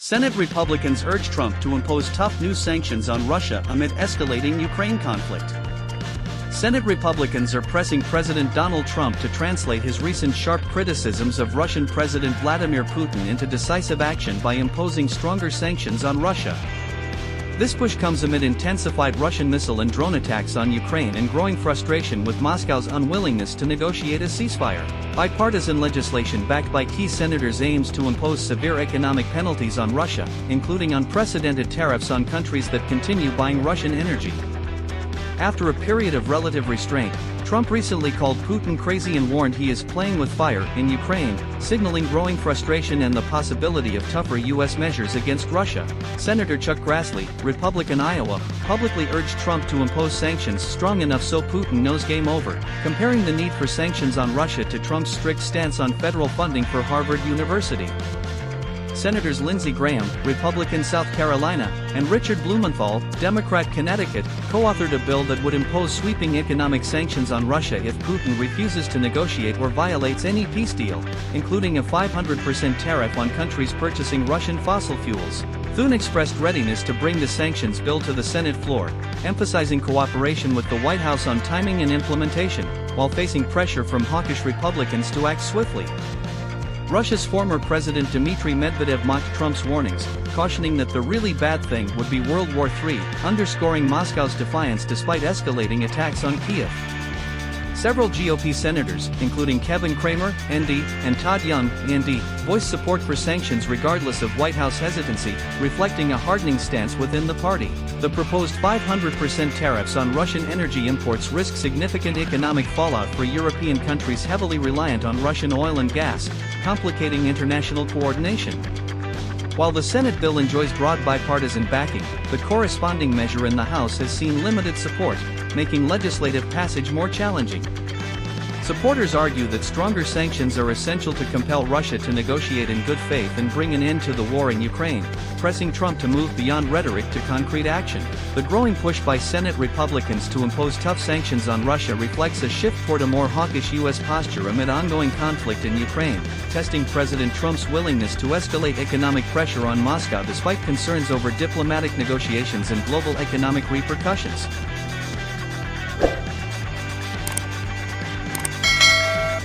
Senate Republicans urge Trump to impose tough new sanctions on Russia amid escalating Ukraine conflict. Senate Republicans are pressing President Donald Trump to translate his recent sharp criticisms of Russian President Vladimir Putin into decisive action by imposing stronger sanctions on Russia. This push comes amid intensified Russian missile and drone attacks on Ukraine and growing frustration with Moscow's unwillingness to negotiate a ceasefire. Bipartisan legislation backed by key senators aims to impose severe economic penalties on Russia, including unprecedented tariffs on countries that continue buying Russian energy. After a period of relative restraint, Trump recently called Putin crazy and warned he is playing with fire in Ukraine, signaling growing frustration and the possibility of tougher U.S. measures against Russia. Senator Chuck Grassley, Republican Iowa, publicly urged Trump to impose sanctions strong enough so Putin knows game over, comparing the need for sanctions on Russia to Trump's strict stance on federal funding for Harvard University. Senators Lindsey Graham, Republican South Carolina, and Richard Blumenthal, Democrat Connecticut, co-authored a bill that would impose sweeping economic sanctions on Russia if Putin refuses to negotiate or violates any peace deal, including a 500% tariff on countries purchasing Russian fossil fuels. Thune expressed readiness to bring the sanctions bill to the Senate floor, emphasizing cooperation with the White House on timing and implementation, while facing pressure from hawkish Republicans to act swiftly. Russia's former president Dmitry Medvedev mocked Trump's warnings, cautioning that the really bad thing would be World War III, underscoring Moscow's defiance despite escalating attacks on Kiev. Several GOP senators, including Kevin Cramer, ND, and Todd Young, ND, voiced support for sanctions regardless of White House hesitancy, reflecting a hardening stance within the party. The proposed 500% tariffs on Russian energy imports risk significant economic fallout for European countries heavily reliant on Russian oil and gas, complicating international coordination. While the Senate bill enjoys broad bipartisan backing, the corresponding measure in the House has seen limited support, making legislative passage more challenging. Supporters argue that stronger sanctions are essential to compel Russia to negotiate in good faith and bring an end to the war in Ukraine, pressing Trump to move beyond rhetoric to concrete action. The growing push by Senate Republicans to impose tough sanctions on Russia reflects a shift toward a more hawkish U.S. posture amid ongoing conflict in Ukraine, testing President Trump's willingness to escalate economic pressure on Moscow despite concerns over diplomatic negotiations and global economic repercussions.